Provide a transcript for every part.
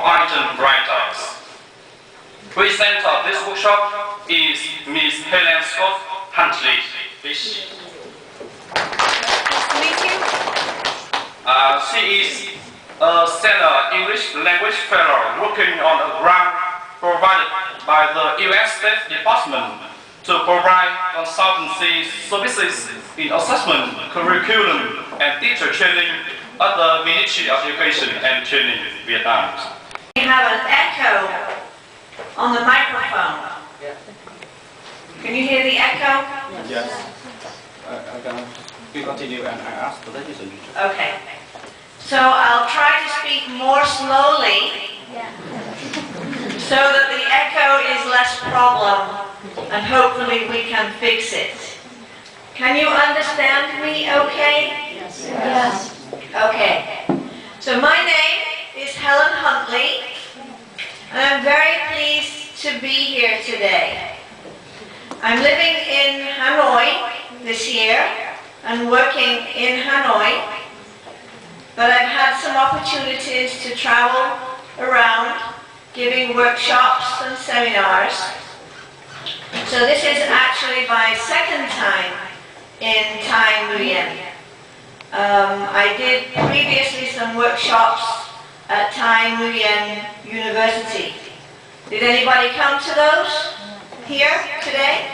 item writers. Presenter of this workshop is Ms. Helen Huntley. Please. Nice to meet you. She is a senior English language fellow working on a grant provided by the U.S. State Department to provide consultancy services in assessment, curriculum, and teacher training at the Ministry of Education and Training, Vietnam. We have an echo on the microphone. Can you hear the echo? Yes. I can continue and I ask the ladies and gentlemen. Okay. So I'll try to speak more slowly so that the echo is less problem and hopefully we can fix it. Can you understand me okay? Yes. Yes. Okay. So my name is Helen Huntley and I'm very pleased to be here today. I'm living in Hanoi this year and working in Hanoi, but I've had some opportunities to travel around giving workshops and seminars. So this is actually my second time in Thai Nguyen. I did previously some workshops at Thai Nguyen University. Did anybody come to those here today?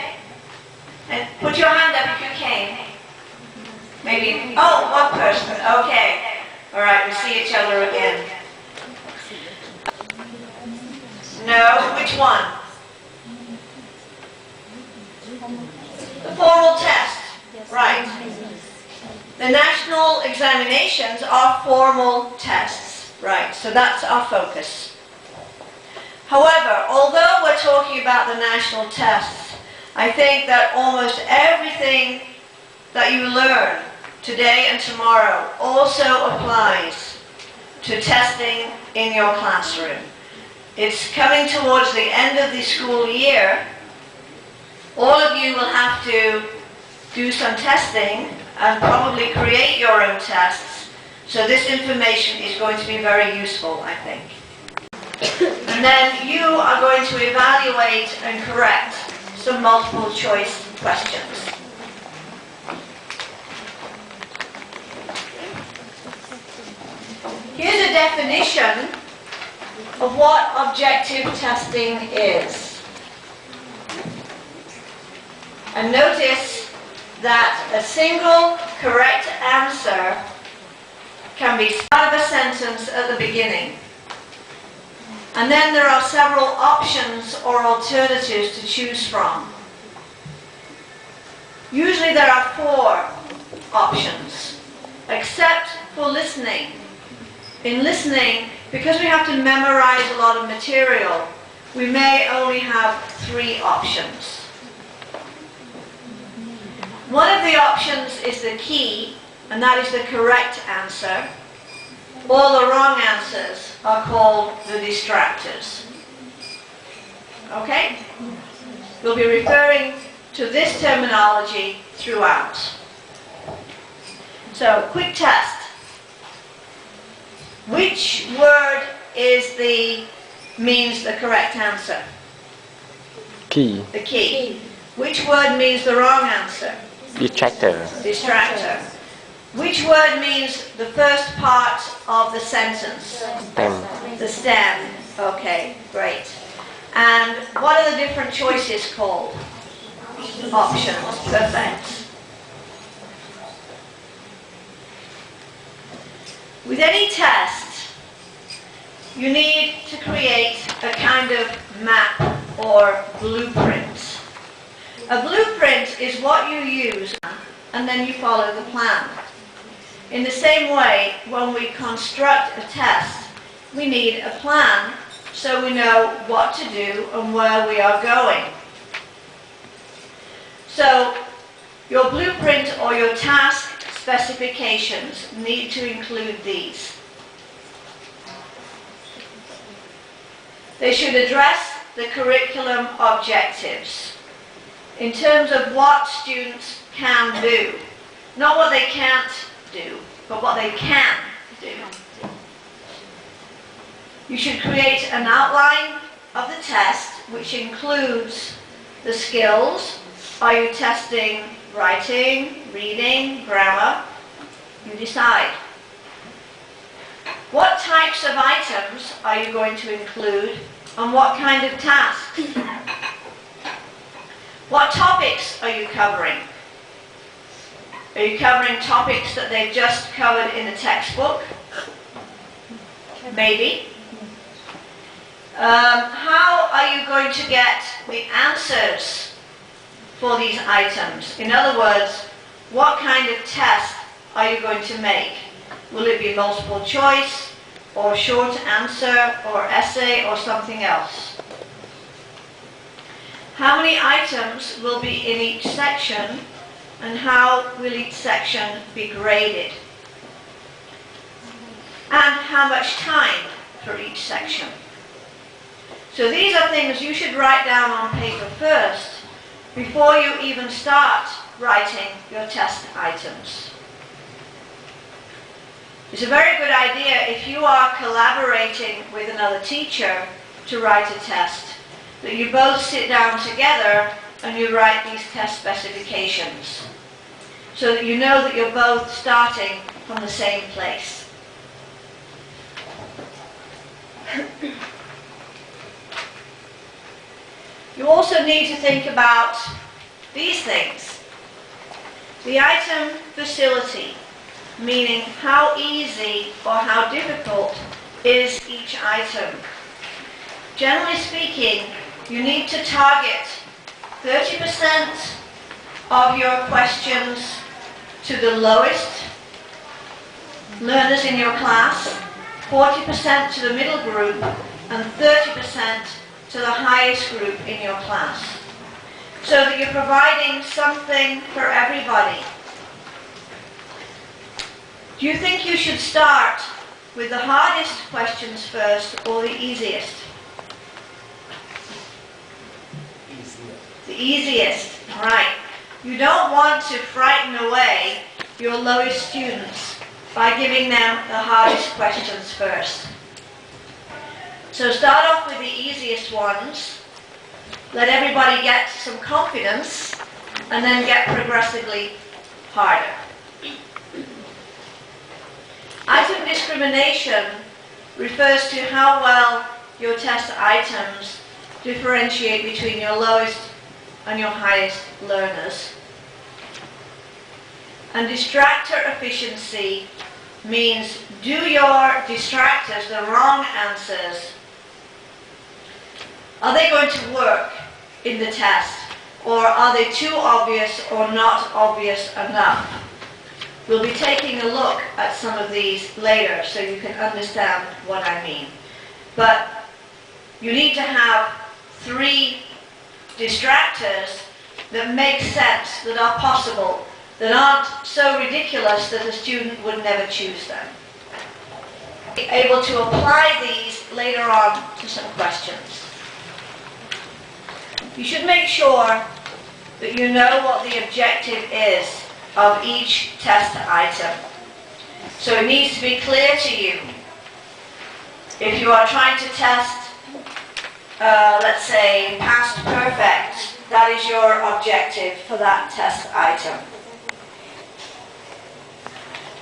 And put your hand up if you came. Maybe, oh, one person, okay. All right, we see each other again. No, which one? The formal test, right. The national examinations are formal tests, right, so that's our focus. However, although we're talking about the national tests, I think that almost everything that you learn today and tomorrow also applies to testing in your classroom. It's coming towards the end of the school year. All of you will have to do some testing and probably create your own tests. So this information is going to be very useful, I think. And then you are going to evaluate and correct some multiple choice questions. Here's a definition of what objective testing is. And notice that a single correct answer can be part of a sentence at the beginning. And then there are several options or alternatives to choose from. Usually there are 4 options, except for listening. In listening, because we have to memorize a lot of material, we may only have 3 options. One of the options is the key, and that is the correct answer. All the wrong answers are called the distractors. Okay? We'll be referring to this terminology throughout. So, quick test. Which word means the correct answer? Key. The key. Which word means the wrong answer? Distractor. Distractor. Which word means the first part of the sentence? Stem. The stem. Okay, great. And what are the different choices called? Options. Perfect. With any test, you need to create a kind of map or blueprint. A blueprint is what you use and then you follow the plan. In the same way, when we construct a test, we need a plan so we know what to do and where we are going. So, your blueprint or your task specifications need to include these. They should address the curriculum objectives in terms of what students can do. Not what they can't do, but what they can do. You should create an outline of the test which includes the skills. Are you testing writing, reading, grammar? You decide. What types of items are you going to include and what kind of tasks? What topics are you covering? Are you covering topics that they've just covered in the textbook? Maybe. How are you going to get the answers for these items? In other words, what kind of test are you going to make? Will it be multiple choice, or short answer, or essay, or something else? How many items will be in each section, and how will each section be graded? And how much time for each section? So these are things you should write down on paper first, before you even start writing your test items. It's a very good idea if you are collaborating with another teacher to write a test, that you both sit down together and you write these test specifications, so that you know that you're both starting from the same place. You also need to think about these things. The item facility, meaning how easy or how difficult is each item. Generally speaking, you need to target 30% of your questions to the lowest learners in your class, 40% to the middle group, and 30% to the highest group in your class, so that you're providing something for everybody. Do you think you should start with the hardest questions first or the easiest? The easiest, right. You don't want to frighten away your lowest students by giving them the hardest questions first. So start off with the easiest ones, let everybody get some confidence, and then get progressively harder. Item discrimination refers to how well your test items differentiate between your lowest and your highest learners. And distractor efficiency means, do your distractors, the wrong answers, are they going to work in the test, or are they too obvious or not obvious enough? We'll be taking a look at some of these later so you can understand what I mean. But you need to have 3 distractors that make sense, that are possible, that aren't so ridiculous that a student would never choose them. Be able to apply these later on to some questions. You should make sure that you know what the objective is of each test item. So it needs to be clear to you. If you are trying to test, let's say, past perfect, that is your objective for that test item.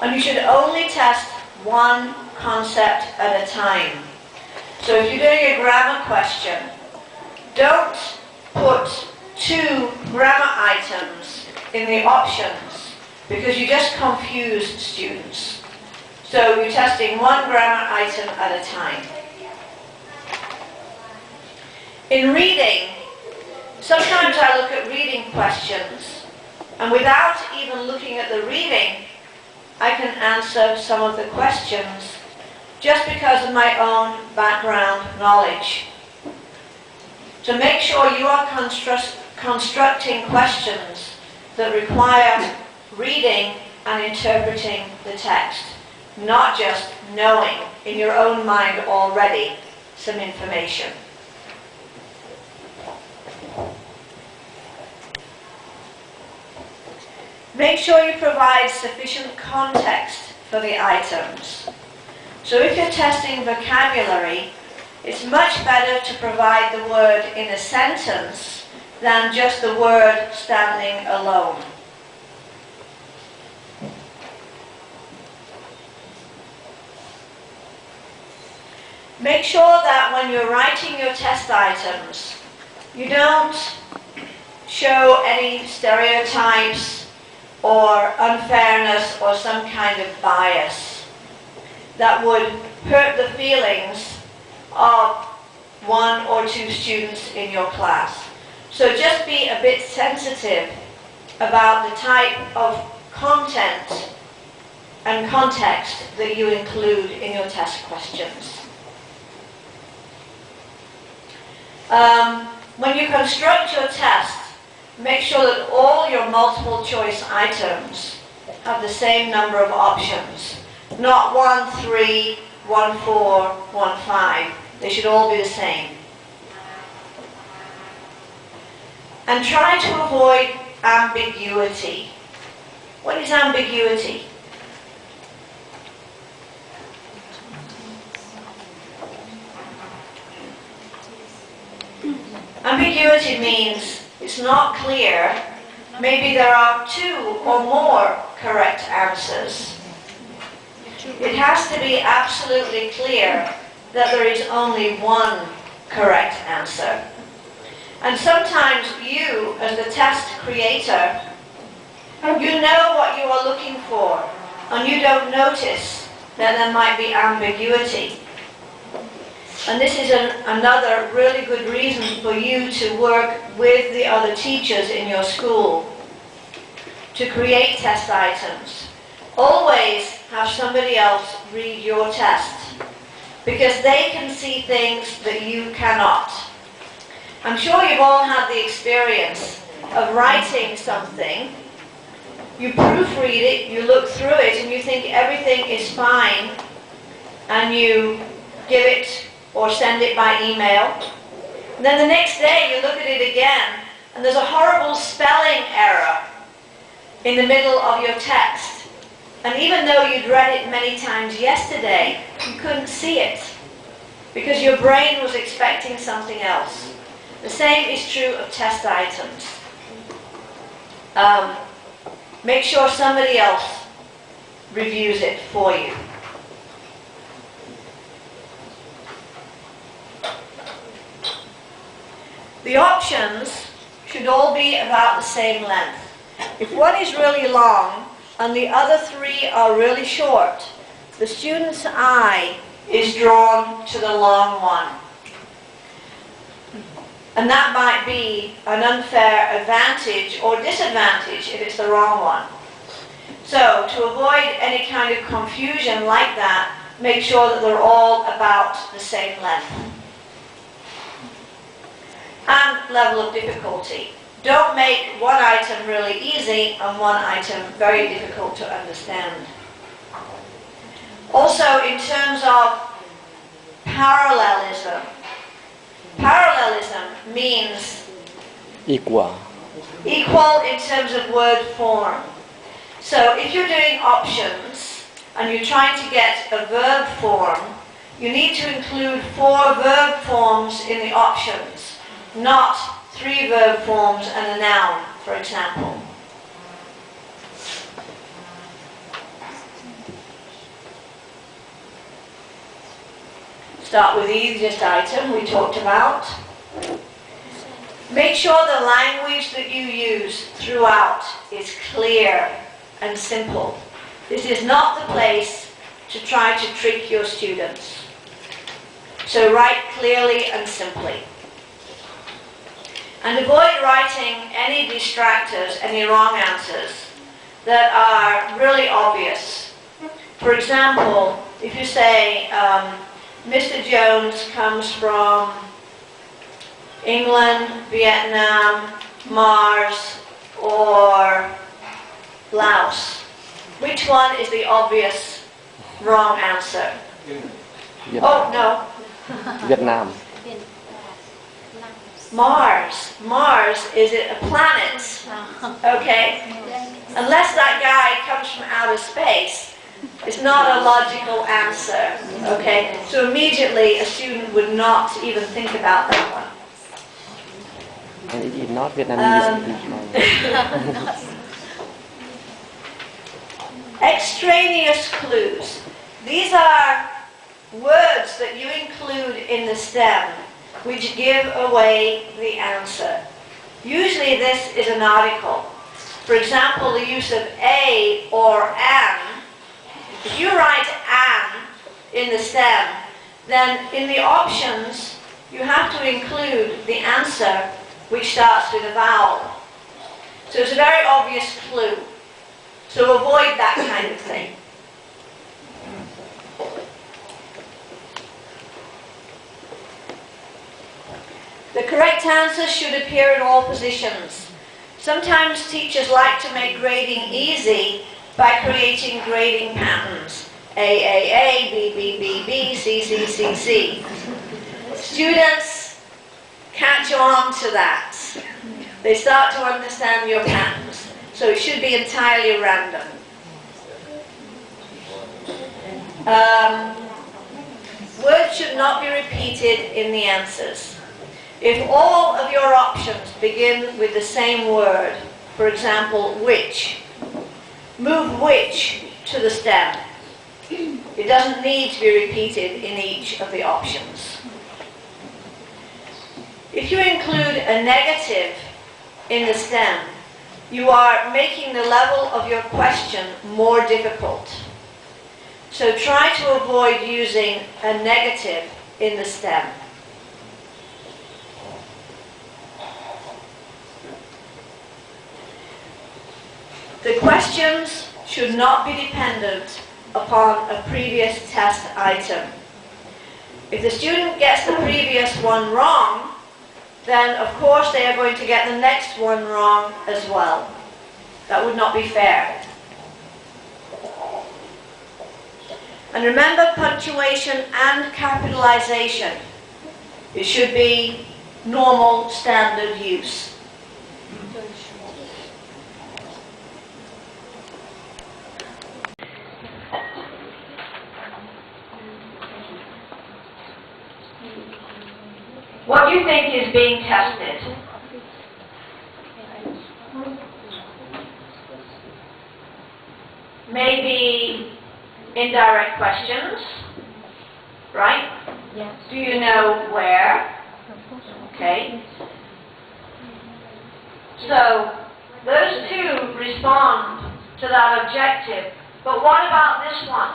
And you should only test one concept at a time. So if you're doing a grammar question, don't put 2 grammar items in the options, because you just confuse students. So you're testing one grammar item at a time. In reading, sometimes I look at reading questions, and without even looking at the reading, I can answer some of the questions just because of my own background knowledge. So make sure you are constructing questions that require reading and interpreting the text, not just knowing in your own mind already some information. Make sure you provide sufficient context for the items. So if you're testing vocabulary, It's much better to provide the word in a sentence than just the word standing alone. Make sure that when you're writing your test items, you don't show any stereotypes or unfairness or some kind of bias that would hurt the feelings of one or two students in your class. So just be a bit sensitive about the type of content and context that you include in your test questions. When you construct your test, make sure that all your multiple choice items have the same number of options. Not 1, 3, 1, 4, 1, 5. They should all be the same. And try to avoid ambiguity. What is ambiguity? Ambiguity means it's not clear. Maybe there are 2 or more correct answers. It has to be absolutely clear that there is only one correct answer. And sometimes you, as the test creator, you know what you are looking for, and you don't notice that there might be ambiguity. And this is another really good reason for you to work with the other teachers in your school to create test items. Always have somebody else read your test, because they can see things that you cannot. I'm sure you've all had the experience of writing something, you proofread it, you look through it, and you think everything is fine, and you give it or send it by email. And then the next day you look at it again, and there's a horrible spelling error in the middle of your text. And even though you'd read it many times yesterday, you couldn't see it, because your brain was expecting something else. The same is true of test items. Make sure somebody else reviews it for you. The options should all be about the same length. If one is really long and the other 3 are really short, the student's eye is drawn to the long one. And that might be an unfair advantage or disadvantage if it's the wrong one. So to avoid any kind of confusion like that, make sure that they're all about the same length. And level of difficulty. Don't make one item really easy and one item very difficult to understand. Also, in terms of parallelism, parallelism means equal in terms of word form. So if you're doing options and you're trying to get a verb form, you need to include 4 verb forms in the options, not 3 verb forms and a noun, for example. Start with the easiest item we talked about. Make sure the language that you use throughout is clear and simple. This is not the place to try to trick your students. So write clearly and simply. And avoid writing any distractors, any wrong answers that are really obvious. For example, if you say, Mr. Jones comes from England, Vietnam, Mars, or Laos. Which one is the obvious wrong answer? Oh, no. Vietnam. Mars. Mars is a planet. Okay? Unless that guy comes from outer space, It's not a logical answer, okay? So immediately a student would not even think about that one. And it is not Vietnamese. Extraneous clues. These are words that you include in the stem which give away the answer. Usually this is an article. For example, the use of a or an. If you write an in the stem, then in the options you have to include the answer which starts with a vowel. So it's a very obvious clue. So avoid that kind of thing. The correct answer should appear in all positions. Sometimes teachers like to make grading easy by creating grading patterns. A, B, B, B, B, C, C, C, C. Students catch on to that. They start to understand your patterns. So it should be entirely random. Words should not be repeated in the answers. If all of your options begin with the same word, for example, which, move which to the stem. It doesn't need to be repeated in each of the options. If you include a negative in the stem, you are making the level of your question more difficult. So try to avoid using a negative in the stem. The questions should not be dependent upon a previous test item. If the student gets the previous one wrong, then of course they are going to get the next one wrong as well. That would not be fair. And remember punctuation and capitalization. It should be normal standard use. What do you think is being tested? Maybe indirect questions, right? Yes. Do you know where? Okay. So those two respond to that objective. But what about this one?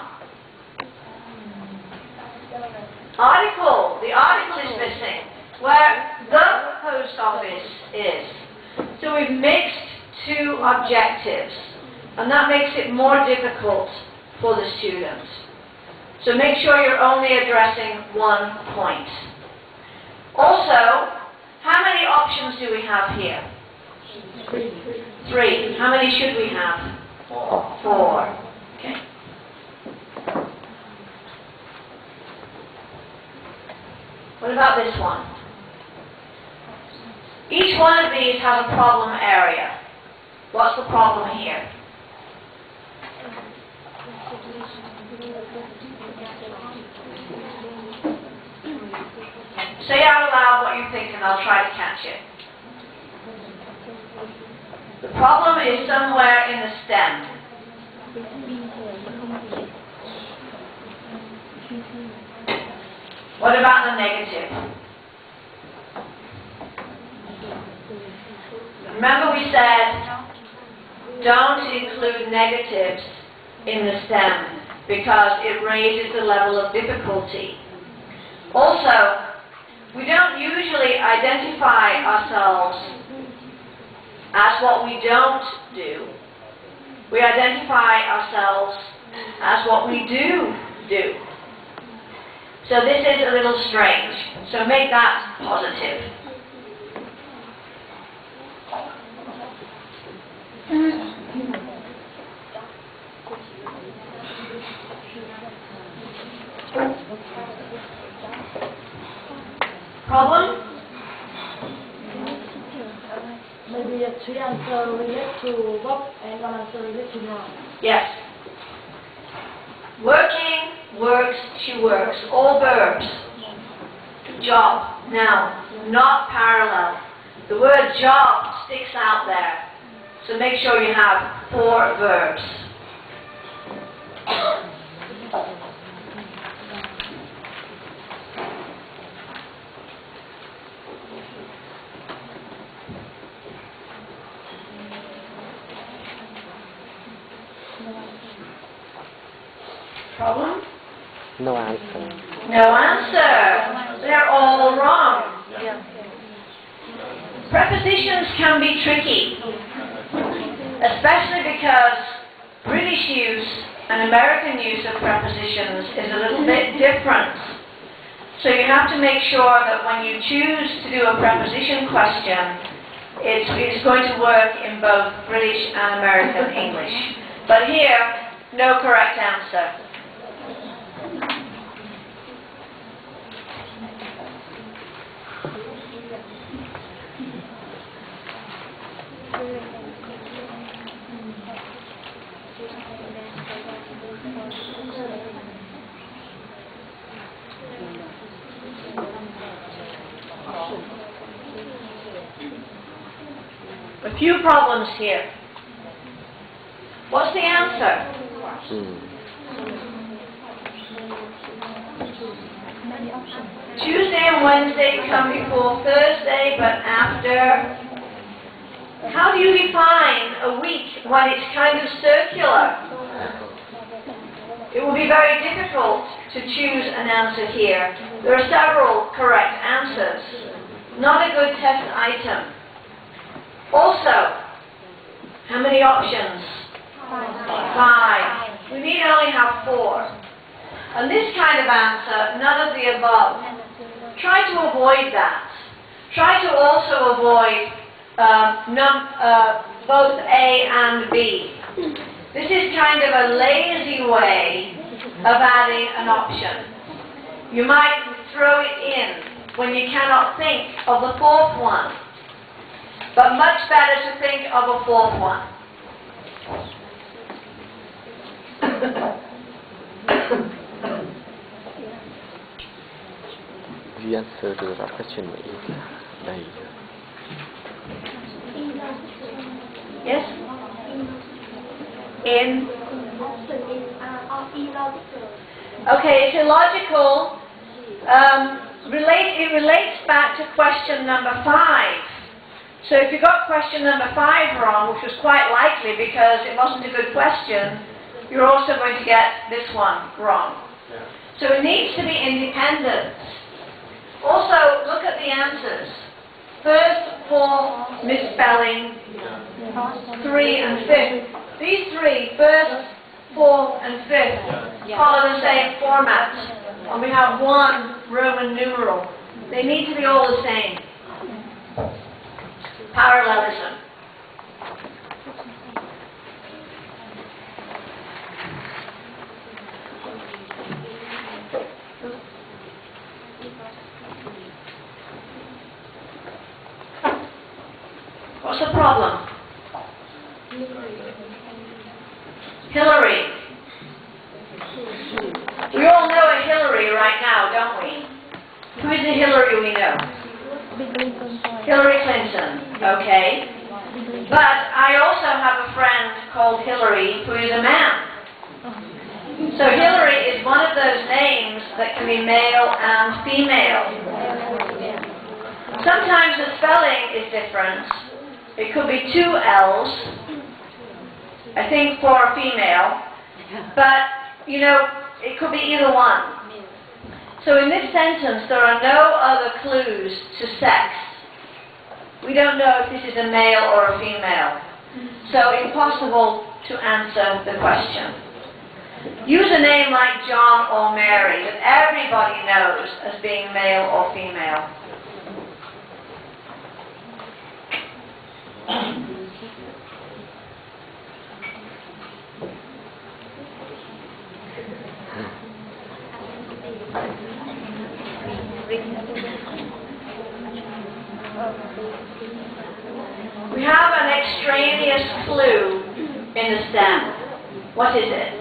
Article. The article is missing. Where the post office is. So we've mixed two objectives, and that makes it more difficult for the students. So make sure you're only addressing one point. Also, how many options do we have here? Three. How many should we have? Four. Okay. What about this one? Each one of these has a problem area. What's the problem here? Say out loud what you think and I'll try to catch it. The problem is somewhere in the stem. What about the negative? Remember we said, don't include negatives in the stem because it raises the level of difficulty. Also, we don't usually identify ourselves as what we don't do. We identify ourselves as what we do. So this is a little strange. So make that positive. Problem? Maybe three answers relate to verb and one answer relate to noun. Yes. works, she works. All verbs. Job. Now, not parallel. The word job sticks out there. So make sure you have 4 verbs. Problem? No answer. No answer. They're all wrong. Prepositions can be tricky, especially because British use and American use of prepositions is a little bit different. So you have to make sure that when you choose to do a preposition question, it's going to work in both British and American English. But here, no correct answer. A few problems here. What's the answer? Tuesday and Wednesday come before Thursday, but after. How do you define a week when it's kind of circular? It will be very difficult to choose an answer here. There are several correct answers. Not a good test item. Also, how many options? 5. We need only have 4. And this kind of answer, none of the above. Try to avoid that. Try to also avoid both A and B. This is kind of a lazy way of adding an option. You might throw it in when you cannot think of the 4th one. But much better to think of a 4th one. The answer to that question is đây. Yes? In? Okay, it's illogical. It relates back to question number 5. So if you got question number 5 wrong, which was quite likely because it wasn't a good question, you're also going to get this one wrong. So it needs to be independent. Also, look at the answers. First, 4, misspelling, 3 and 5th. These 3, first, 4th and 5th, follow the same format. And we have 1 Roman numeral. They need to be all the same. Parallelism. What's the problem? Hillary. We all know a Hillary right now, don't we? Who is the Hillary we know? Hillary Clinton, okay. But I also have a friend called Hillary who is a man. So Hillary is one of those names that can be male and female. Sometimes the spelling is different. It could be 2 L's, I think, for a female, but, you know, it could be either one. So in this sentence, there are no other clues to sex. We don't know if this is a male or a female. So impossible to answer the question. Use a name like John or Mary that everybody knows as being male or female. We have an extraneous clue in the stem. What is it?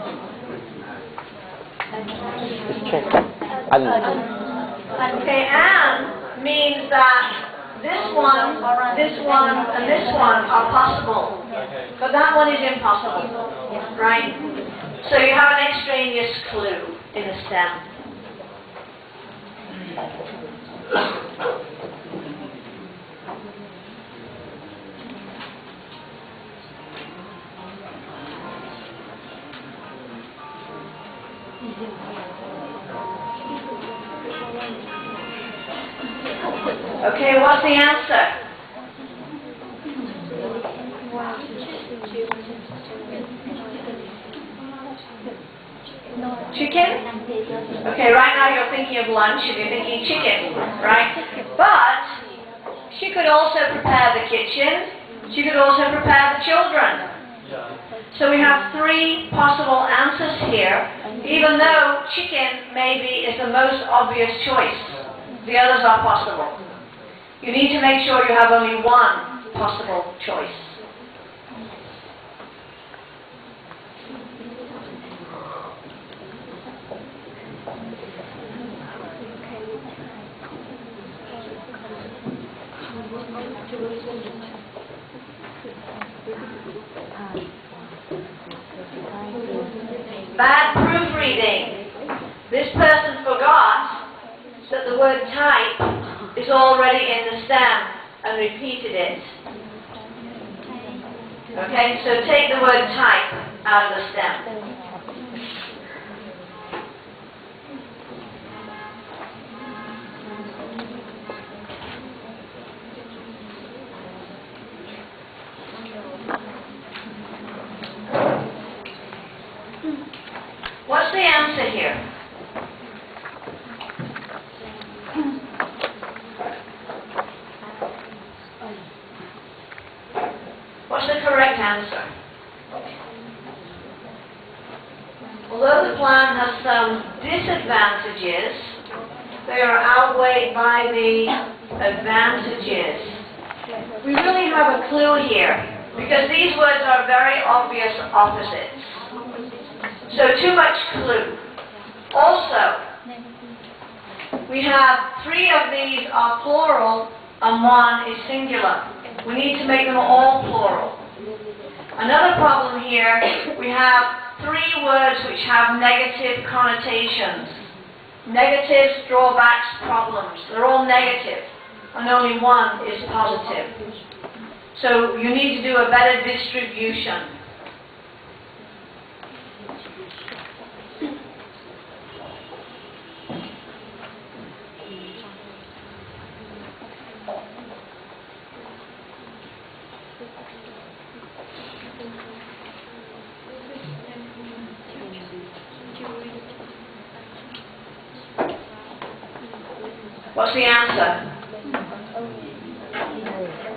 Okay, and means that this one, and this one are possible, but that one is impossible, right? So you have an extraneous clue in the stem. Okay, what's the answer? Chicken? Okay, right now you're thinking of lunch and you're thinking chicken, right? But she could also prepare the kitchen. She could also prepare the children. So we have three possible answers here, even though chicken maybe is the most obvious choice. The others are possible. You need to make sure you have only one possible choice. Bad proofreading. This person forgot that the word type is already in the stem and repeated it. Okay, so take the word type out of the stem. What's the answer here? What's the correct answer? Although the plan has some disadvantages, they are outweighed by the advantages. We really have a clue here, because these words are very obvious opposites. So too much clue. Also, we have three of these are plural and one is singular. We need to make them all plural. Another problem here, we have three words which have negative connotations. Negatives, drawbacks, problems. They're all negative, and only one is positive. So you need to do a better distribution. What's the answer?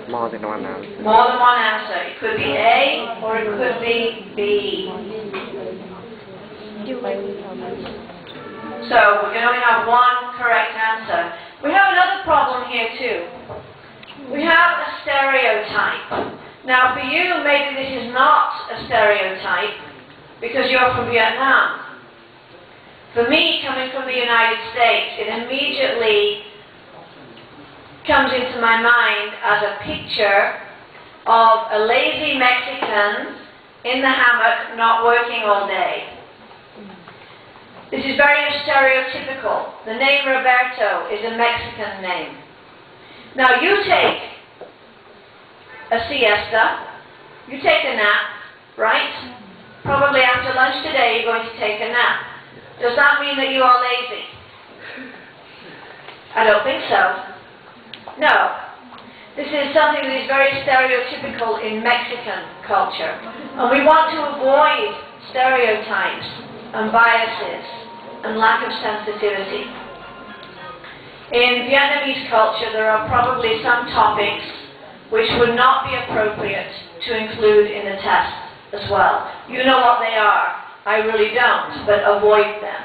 More than one answer. More than one answer. It could be A or it could be B. So we can only have one correct answer. We have another problem here too. We have a stereotype. Now for you, maybe this is not a stereotype because you're from Vietnam. For me, coming from the United States, it immediately comes into my mind as a picture of a lazy Mexican in the hammock not working all day. This is very stereotypical. The name Roberto is a Mexican name. Now you take a siesta, you take a nap, right? Probably after lunch today you're going to take a nap. Does that mean that you are lazy? I don't think so. No. This is something that is very stereotypical in Mexican culture. And we want to avoid stereotypes and biases and lack of sensitivity. In Vietnamese culture, there are probably some topics which would not be appropriate to include in the test as well. You know what they are. I really don't, but avoid them.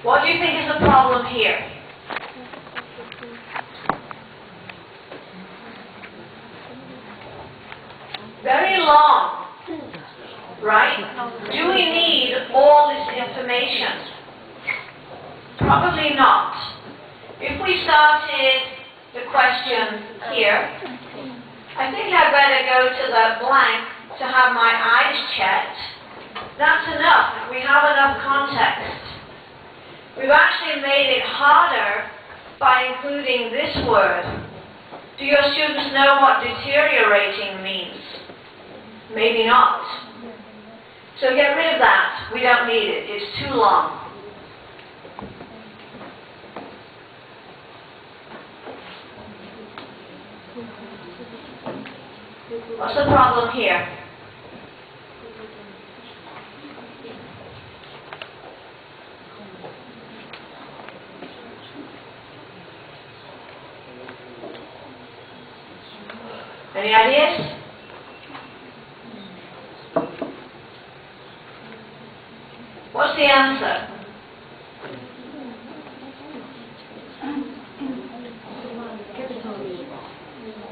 What do you think is the problem here? very long, right? Do we need all this information? Probably not. If we started the question here, I think I'd better go to the blank to have my eyes checked. That's enough. We have enough context. We've actually made it harder by including this word. Do your students know what deteriorating means? Maybe not. So get rid of that. We don't need it. It's too long. What's the problem here? Any ideas? What's the answer?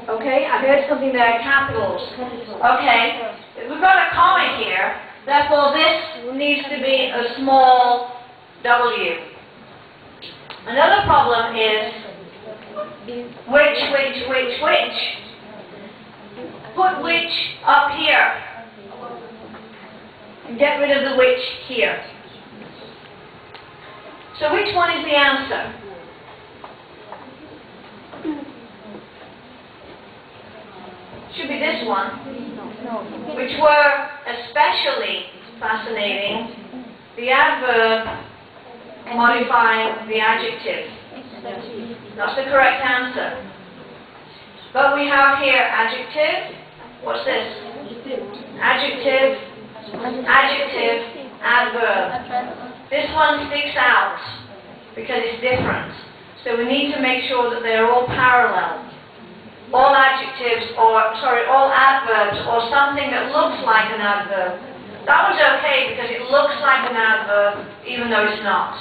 Okay, I heard something there, capitals. Okay, we've got a comma here, therefore this needs to be a small w. Another problem is which. Put which up here and get rid of the which here. So which one is the answer? Should be this one, which were especially fascinating, the adverb modifying the adjective. That's the correct answer. But we have here adjective. What's this? Adjective, adjective, adverb. This one sticks out because it's different. So we need to make sure that they're all parallel. All adjectives, all adverbs, or something that looks like an adverb. That was okay because it looks like an adverb, even though it's not.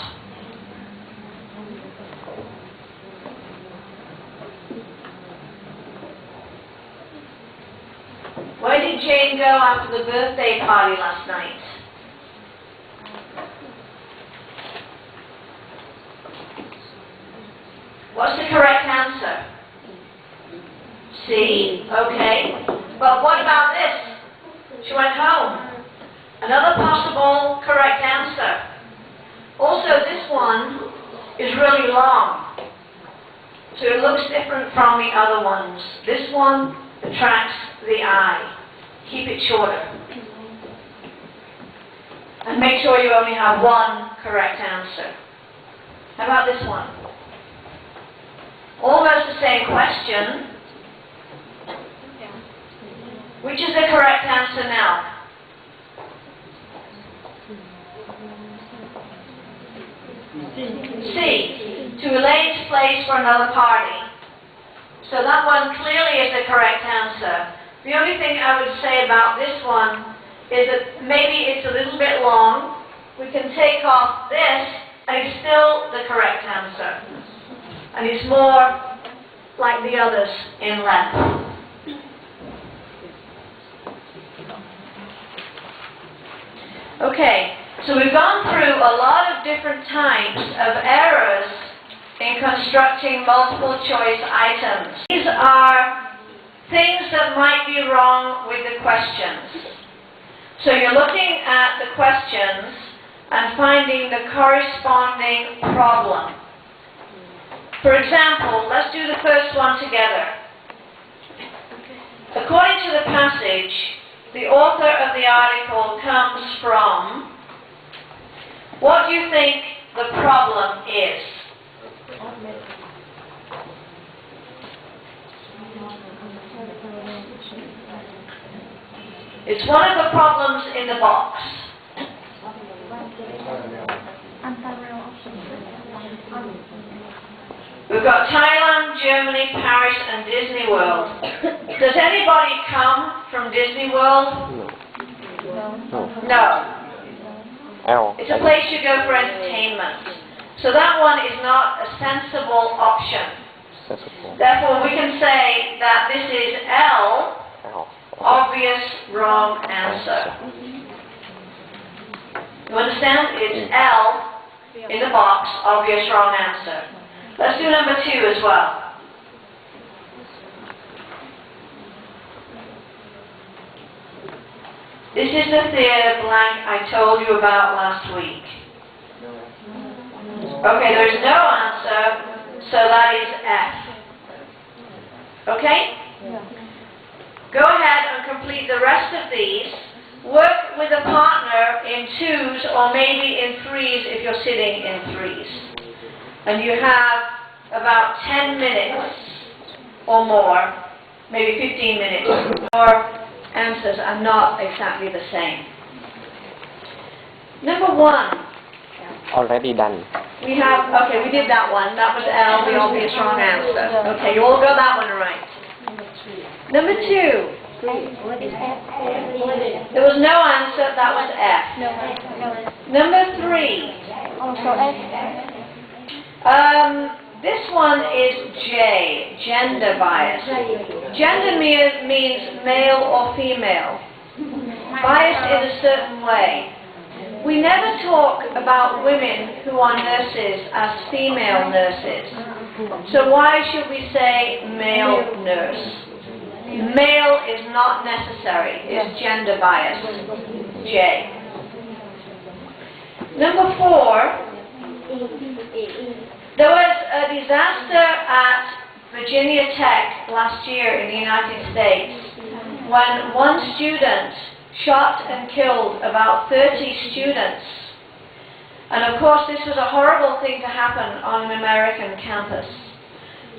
Where did Jane go after the birthday party last night? What's the correct answer? C. Okay. But what about this? She went home. Another possible correct answer. Also, this one is really long. So it looks different from the other ones. This one attracts the eye. Keep it shorter. And make sure you only have one correct answer. How about this one? Almost the same question. Which is the correct answer now? C. To Elaine's place for another party. So that one clearly is the correct answer. The only thing I would say about this one is that maybe it's a little bit long. We can take off this, and it's still the correct answer. And it's more like the others in length. Okay, so we've gone through a lot of different types of errors in constructing multiple choice items. These are things that might be wrong with the questions. So you're looking at the questions and finding the corresponding problem. For example, let's do the first one together. According to the passage, the author of the article comes from. What do you think the problem is? It's one of the problems in the box. We've got Thailand, Germany, Paris, and Disney World. Does anybody come from Disney World? No. It's a place you go for entertainment. So that one is not a sensible option. Therefore, we can say that this is L of obvious wrong answer. You understand? It's L in the box, obvious wrong answer. Let's do number 2 as well. This is the theatre blank I told you about last week. Okay, there's no answer, so that is F. Okay? Go ahead and complete the rest of these. Work with a partner in 2s or maybe in 3s if you're sitting in 3s. And you have about 10 minutes or more, maybe 15 minutes. Your answers are not exactly the same. Number 1. Already done. We have, okay, we did that one. That was L, the obvious wrong answer. Okay, you all got that one right. Number 2. There was no answer, that was F. Number 3. This one is J, gender bias. Gender means male or female. Biased in a certain way. We never talk about women who are nurses as female nurses. So why should we say male nurse? Male is not necessary. It's gender bias. J. Number 4. There was a disaster at Virginia Tech last year in the United States when one student shot and killed about 30 students. And of course this was a horrible thing to happen on an American campus.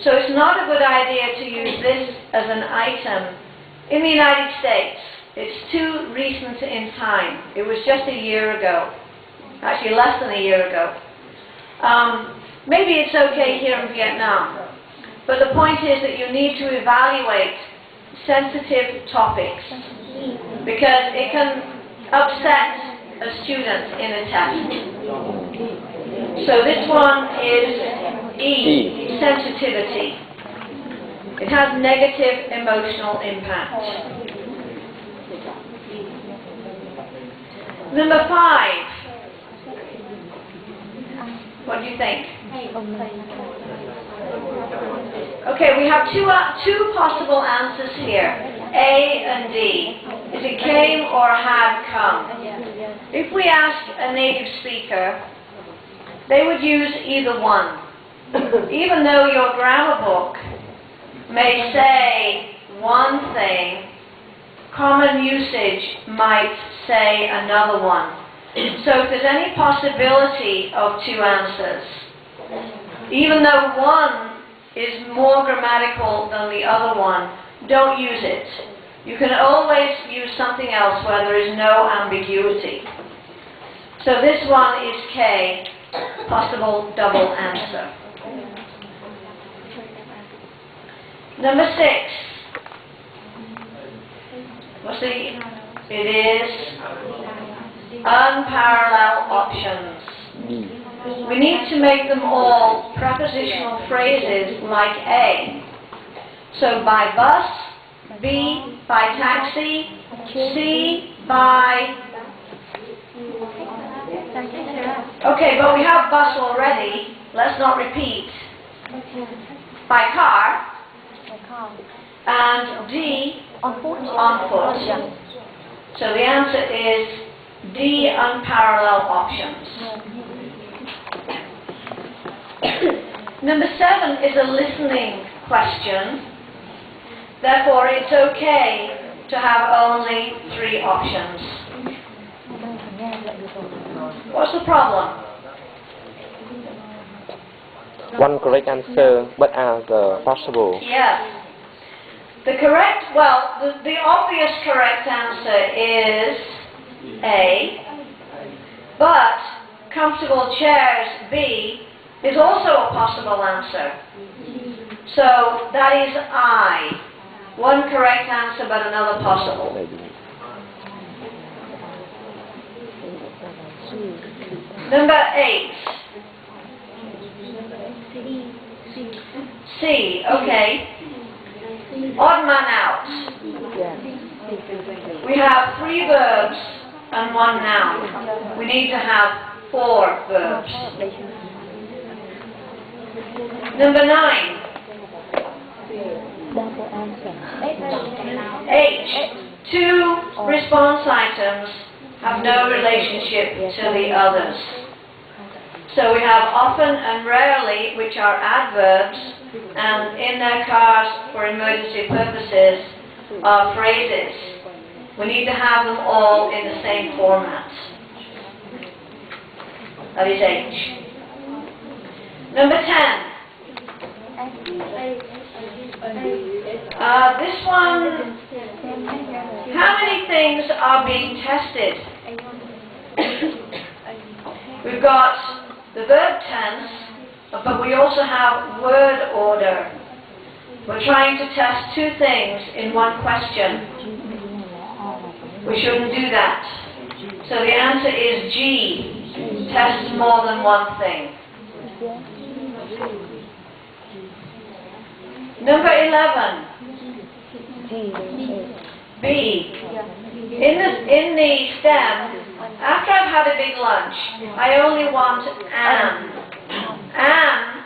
So it's not a good idea to use this as an item in the United States. It's too recent in time. It was just a year ago. Actually less than a year ago. Maybe it's okay here in Vietnam. But the point is that you need to evaluate sensitive topics because it can upset a student in a test. So this one is E, sensitivity. It has negative emotional impact. Number 5. What do you think? Okay, we have two possible answers here, A and D. Is it came or had come? If we ask a native speaker, they would use either one. Even though your grammar book may say one thing, common usage might say another one. So if there's any possibility of 2 answers, even though one is more grammatical than the other one, don't use it. You can always use something else where there is no ambiguity. So this one is K, possible double answer. Number 6. What's the? It is unparalleled options. We need to make them all prepositional phrases like A. So by bus, B by taxi, C by... Okay, but we have bus already. Let's not repeat. By car. And D on foot. So the answer is D, unparalleled options. Number 7 is a listening question. Therefore, it's okay to have only 3 options. What's the problem? One correct answer, but as possible. Yes. The obvious correct answer is A, but comfortable chairs, B, is also a possible answer. So that is I. One correct answer, but another possible. Number 8. C, okay. Odd man out. We have 3 verbs and 1 noun. We need to have 4 verbs. Number 9. H. 2 response items have no relationship to the others. So we have often and rarely, which are adverbs, and in their cars for emergency purposes are phrases. We need to have them all in the same format. That is H. Number 10. This one, how many things are being tested? We've got the verb tense, but we also have word order. We're trying to test 2 things in one question. We shouldn't do that. So the answer is G, test more than one thing. Number 11. B. In the stem, after I've had a big lunch, I only want an. An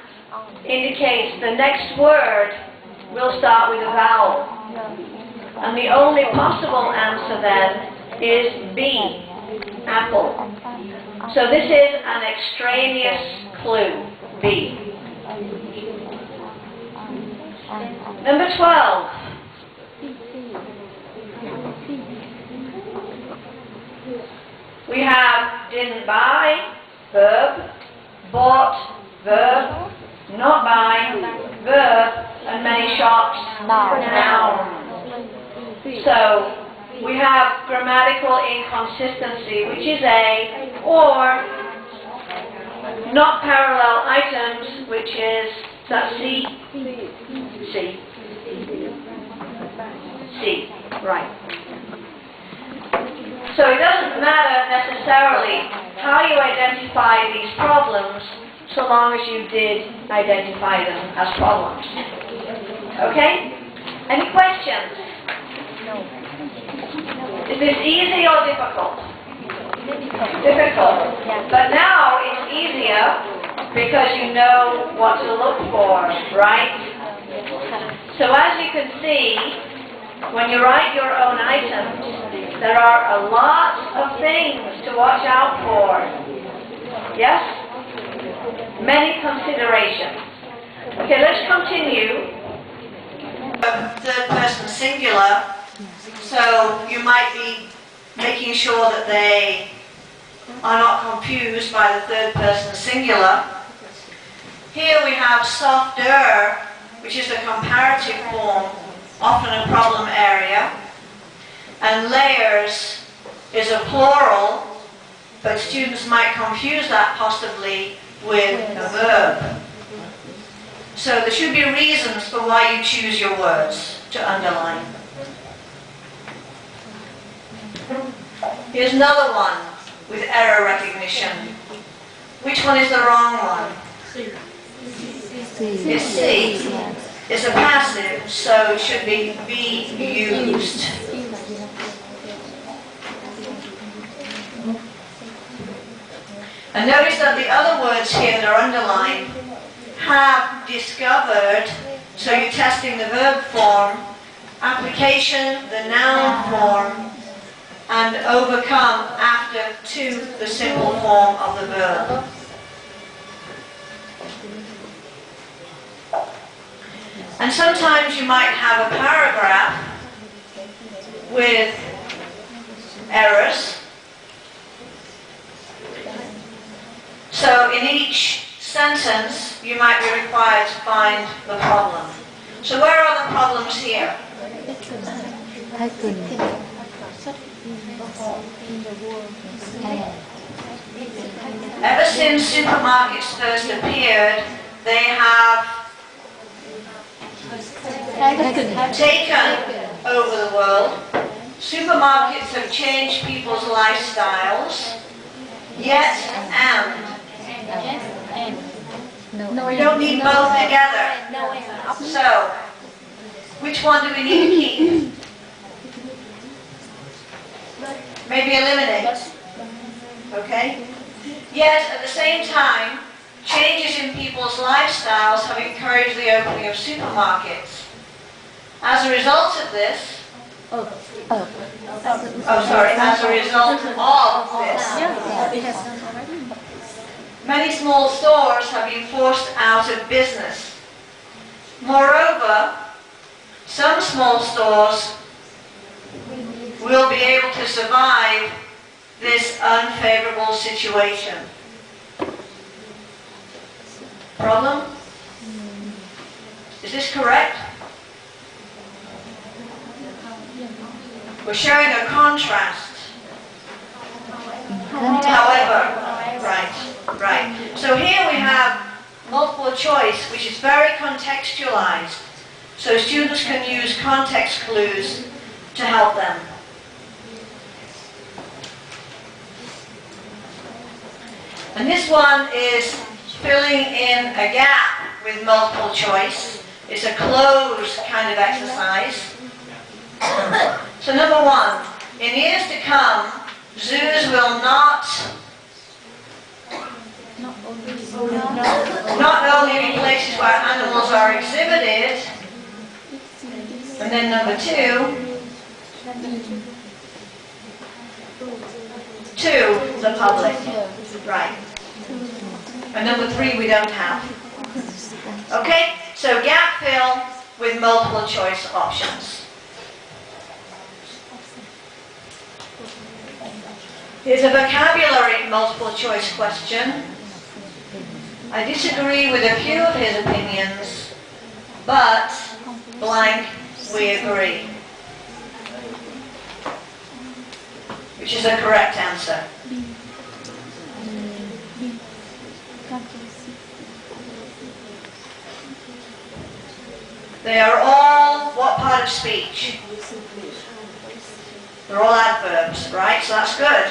indicates the next word will start with a vowel. And the only possible answer then is B, apple. So this is an extraneous clue, B. Number 12. We have didn't buy, verb, bought, verb, not buy, verb, and many shops, noun. So we have grammatical inconsistency, which is A, or not parallel items, which is that C. C. C. Right. So it doesn't matter necessarily how you identify these problems, so long as you did identify them as problems. Okay? Any questions? Is this easy or difficult? Difficult. But now it's easier because you know what to look for, right? So as you can see, when you write your own items, there are a lot of things to watch out for. Yes? Many considerations. Okay, let's continue. Third person singular, so you might be making sure that they are not confused by the third person singular. Here we have softer, which is the comparative form, often a problem area, and layers is a plural, but students might confuse that possibly with a verb. So there should be reasons for why you choose your words to underline. Here's another one with error recognition. Which one is the wrong one? It's C. It's a passive, so it should be used. And notice that the other words here that are underlined have discovered, so you're testing the verb form, application, the noun form, and overcome after to the simple form of the verb. And sometimes you might have a paragraph with errors. So in each sentence, you might be required to find the problem. So where are the problems here? Ever since supermarkets first appeared, they have taken over the world. Supermarkets have changed people's lifestyles, yet and. We don't need both together. So, Which one do we need to keep? Maybe eliminate. Okay? Yet, at the same time, changes in people's lifestyles have encouraged the opening of supermarkets. As a result of this, as a result of this, many small stores have been forced out of business. Moreover, some small stores will be able to survive this unfavorable situation. Problem? Is this correct? We're showing a contrast. However, right. So here we have multiple choice, which is very contextualized. So students can use context clues to help them. And this one is filling in a gap with multiple choice. It's a closed kind of exercise. So number one, in years to come, zoos will not only be places where animals are exhibited, and then number two, to the public. Right. And number three we don't have. Okay? So gap fill with multiple choice options. Here's a vocabulary multiple choice question. I disagree with a few of his opinions, but blank, we agree. Which is a correct answer. They are all what part of speech? They're all adverbs, right? So that's good.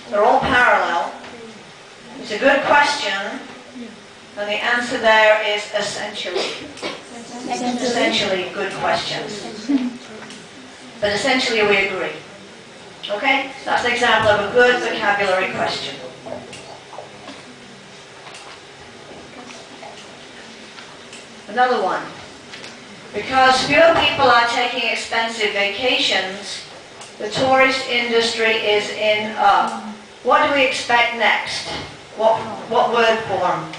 They're all parallel. It's a good question, and the answer there is essentially. Essentially good questions. But essentially we agree. Okay? That's an example of a good vocabulary question. Another one. Because fewer people are taking expensive vacations, the tourist industry is in a... What do we expect next? What word form?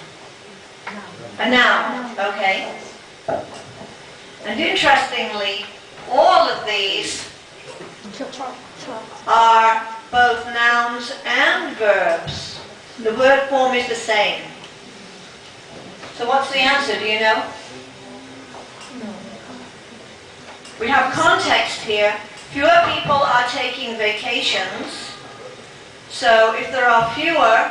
A noun, okay. And interestingly, all of these are both nouns and verbs. The word form is the same. So what's the answer, do you know? We have context here. Fewer people are taking vacations. So if there are fewer,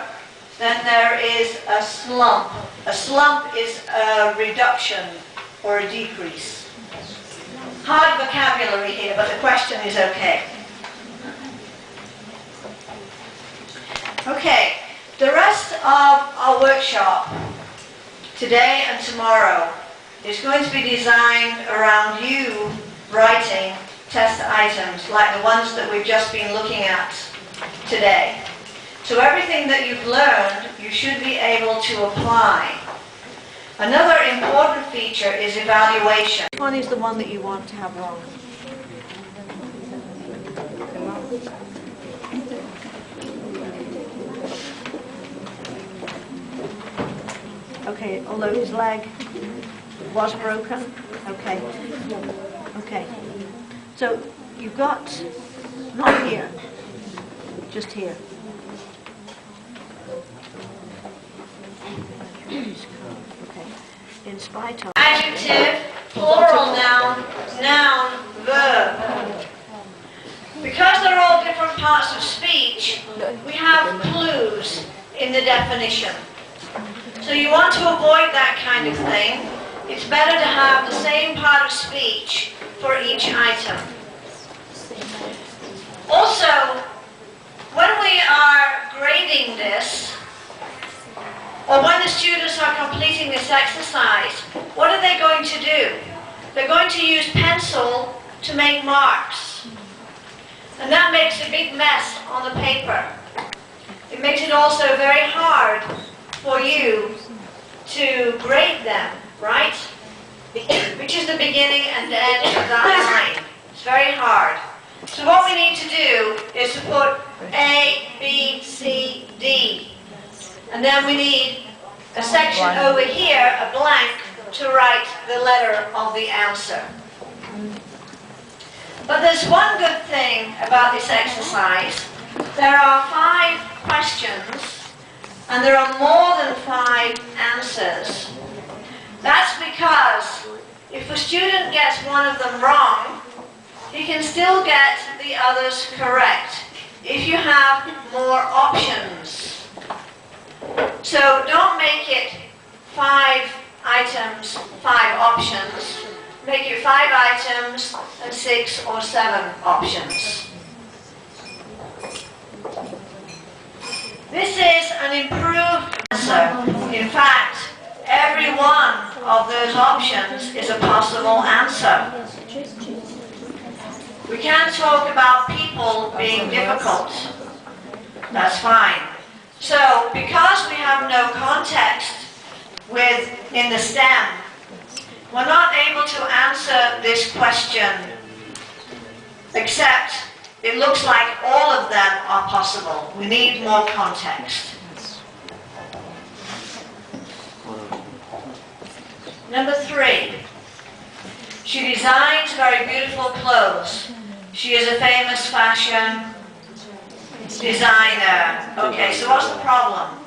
then there is a slump. A slump is a reduction or a decrease. Hard vocabulary here, but the question is okay. Okay, the rest of our workshop today and tomorrow is going to be designed around you writing test items like the ones that we've just been looking at today. So everything that you've learned, you should be able to apply. Another important feature is evaluation. Which one is the one that you want to have wrong? Okay, although his leg was broken. Okay. Okay. So you've got, not here, just here. Okay. In spite of. Adjective, plural noun, noun, verb. Because they're all different parts of speech, we have clues in the definition. So you want to avoid that kind of thing. It's better to have the same part of speech for each item. Also, when we are grading this, or when the students are completing this exercise, what are they going to do? They're going to use pen make marks. And that makes a big mess on the paper. It makes it also very hard for you to grade them, right? Which is the beginning and the end of that line. It's very hard. So what we need to do is to put A, B, C, D. And then we need a section over here, a blank, to write the letter of the answer. But there's one good thing about this exercise. There are 5 questions, and there are more than 5 answers. That's because if a student gets one of them wrong, he can still get the others correct if you have more options. So don't make it 5 items, 5 options. Make it 5 items and 6 or 7 options. This is an improved answer. In fact, every one of those options is a possible answer. We can't talk about people being difficult. That's fine. So, because we have no context in the STEM, we're not able to answer this question, except it looks like all of them are possible. We need more context. Number 3. She designs very beautiful clothes. She is a famous fashion designer. Okay, so what's the problem?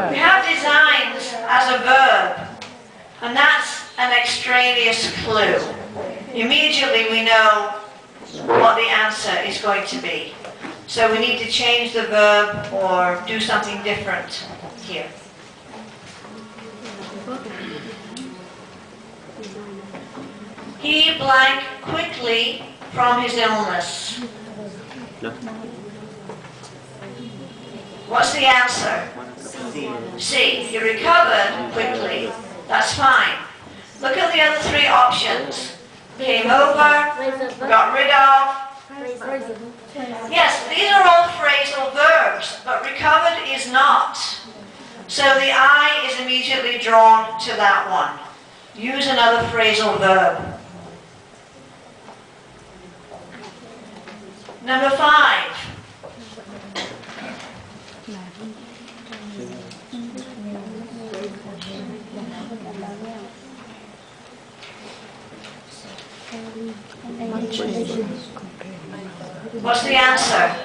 We have designs as a verb, and that's an extraneous clue. Immediately we know what the answer is going to be. So we need to change the verb or do something different here. He blank quickly from his illness. No. What's the answer? C. He recovered quickly. That's fine. Look at the other 3 options. Came over, got rid of. Yes, these are all phrasal verbs, but recovered is not. So the eye is immediately drawn to that one. Use another phrasal verb. Number 5. What's the answer?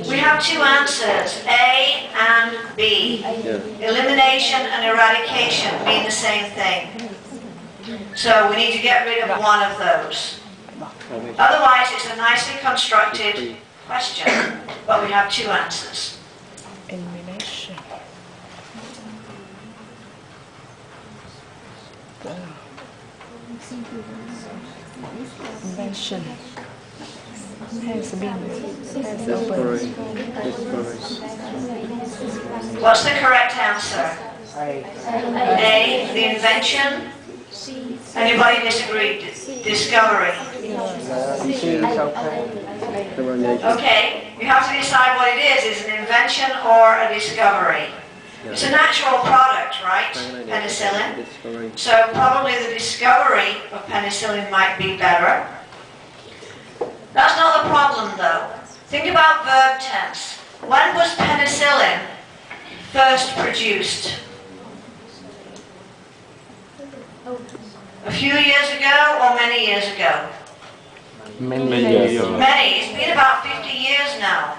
We have 2 answers, A and B. Elimination and eradication mean the same thing. So we need to get rid of one of those. Otherwise, it's a nicely constructed question, but we have 2 answers. Elimination. Invention has opened. What's the correct answer? A, the invention. Anybody disagree? Discovery. Okay, you have to decide what it is. Is it an invention or a discovery? It's a natural product, right? Penicillin. So probably the discovery of penicillin might be better. That's not the problem though. Think about verb tense. When was penicillin first produced? A few years ago or many years ago? Many years. Many. It's been about 50 years now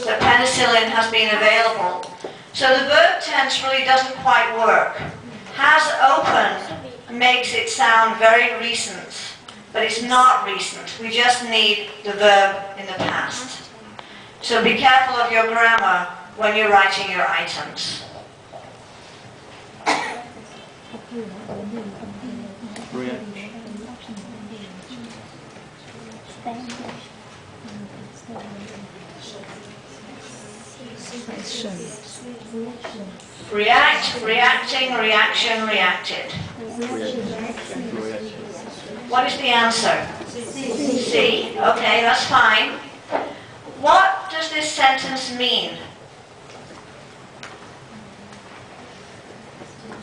that penicillin has been available. So the verb tense really doesn't quite work. Has opened makes it sound very recent, but it's not recent. We just need the verb in the past. So be careful of your grammar when you're writing your items. Action. React, reacting, reaction, reacted. What is the answer? C. Okay, that's fine. What does this sentence mean?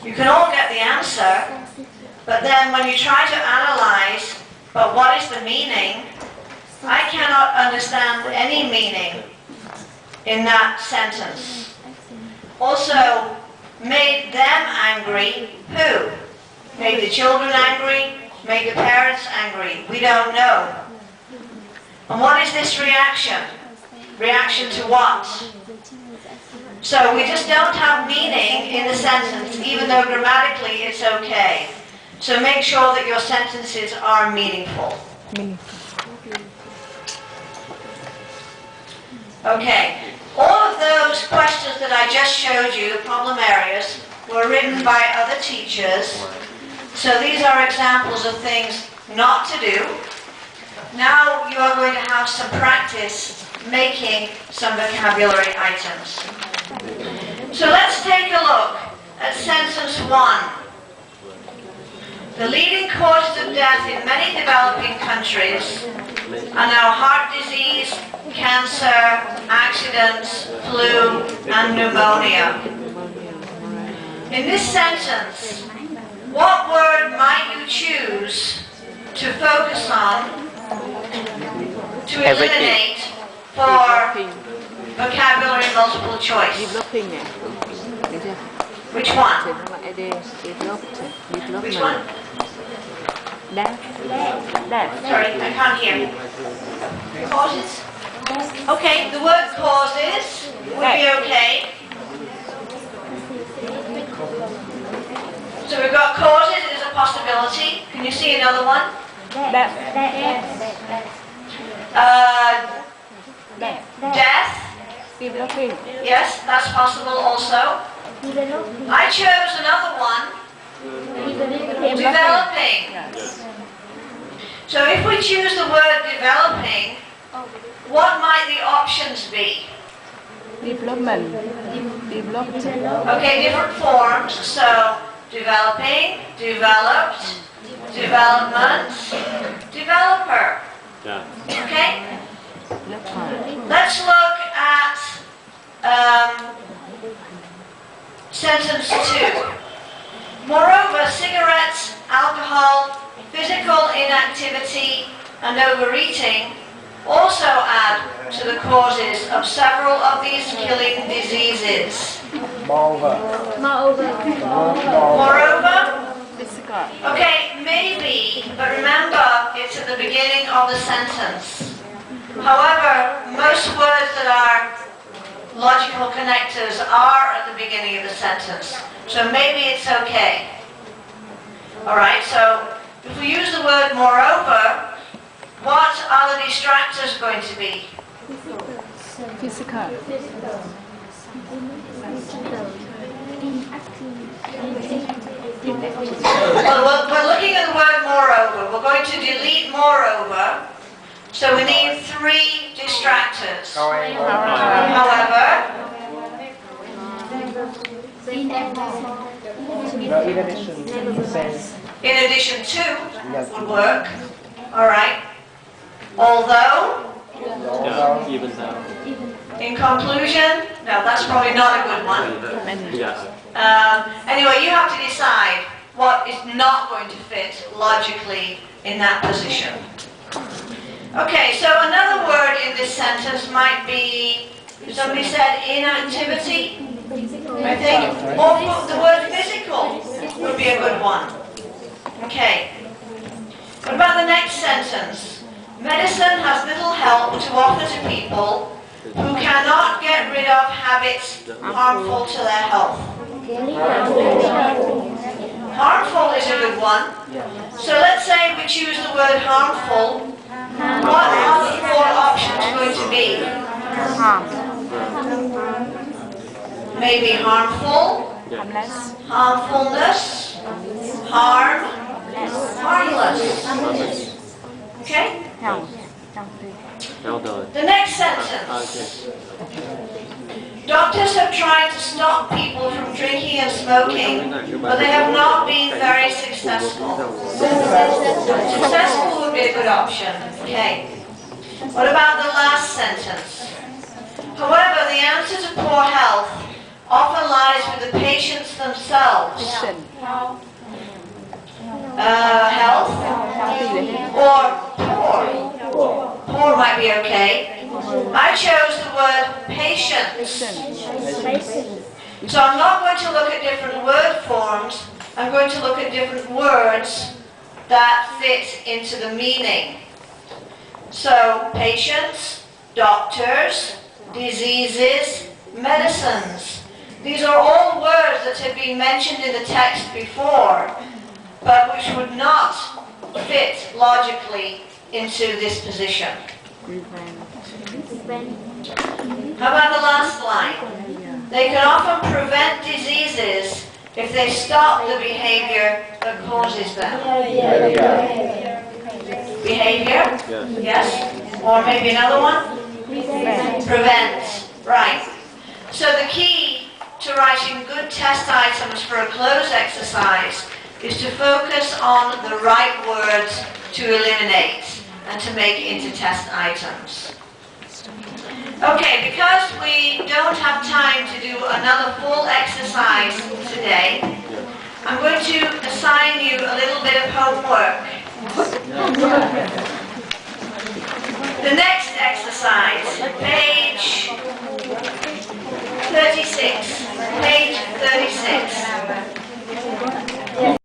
You can all get the answer, but then when you try to analyze, but what is the meaning? I cannot understand any meaning in that sentence. Also, made them angry, who? Made the children angry? Made the parents angry? We don't know. And what is this reaction? Reaction to what? So we just don't have meaning in the sentence, even though grammatically it's okay. So make sure that your sentences are meaningful. Okay. All of those questions that I just showed you, the problem areas, were written by other teachers. So these are examples of things not to do. Now you are going to have some practice making some vocabulary items. So let's take a look at sentence 1. The leading causes of death in many developing countries are now heart disease, cancer, accidents, flu, and pneumonia. In this sentence, what word might you choose to focus on to eliminate for vocabulary multiple choice? Which one? Which one? Sorry, I can't hear. Causes? Okay, the word causes would be okay. So we've got causes is a possibility. Can you see another one? Death? Yes, that's possible also. I chose another one. Developing. So if we choose the word developing, what might the options be? Development. Developed. Okay, different forms. So developing, developed, development, developer. Okay? Let's look at sentence 2. Moreover, cigarettes, alcohol, physical inactivity, and overeating also add to the causes of several of these killing diseases. Moreover? Okay, maybe, but remember, it's at the beginning of the sentence. However, most words that are logical connectors are at the beginning of the sentence. So maybe it's okay. Alright, so if we use the word moreover, what are the distractors going to be? Physical. Well, we're looking at the word moreover. We're going to delete moreover. So we need 3 distractors. However, in addition to would work. Alright. Although, Even though. in conclusion, no, that's probably not a good one. Anyway, you have to decide what is not going to fit logically in that position. Okay, so another word in this sentence might be, somebody said inactivity, I think, or the word physical would be a good one. Okay. What about the next sentence? Medicine has little help to offer to people who cannot get rid of habits harmful to their health. Harmful is a good one. So let's say we choose the word harmful. What are the 4 options going to be? Maybe harmful, harmfulness, harm, harmless. Okay? The next sentence. Doctors have tried to stop people from drinking and smoking, but they have not been very successful. Successful would be a good option. Okay. What about the last sentence? However, the answer to poor health often lies with the patients themselves. Health or poor. Poor might be okay. I chose the word patients. So I'm not going to look at different word forms. I'm going to look at different words that fit into the meaning. So patients, doctors, diseases, medicines. These are all words that have been mentioned in the text before, but which would not fit logically into this position. How about the last line? They can often prevent diseases if they stop the behavior that causes them. Behavior? Yes. Or maybe another one? Prevent. Right. So the key to writing good test items for a closed exercise is to focus on the right words to eliminate and to make into test items. Okay, because we don't have time to do another full exercise today, I'm going to assign you a little bit of homework. The next exercise, page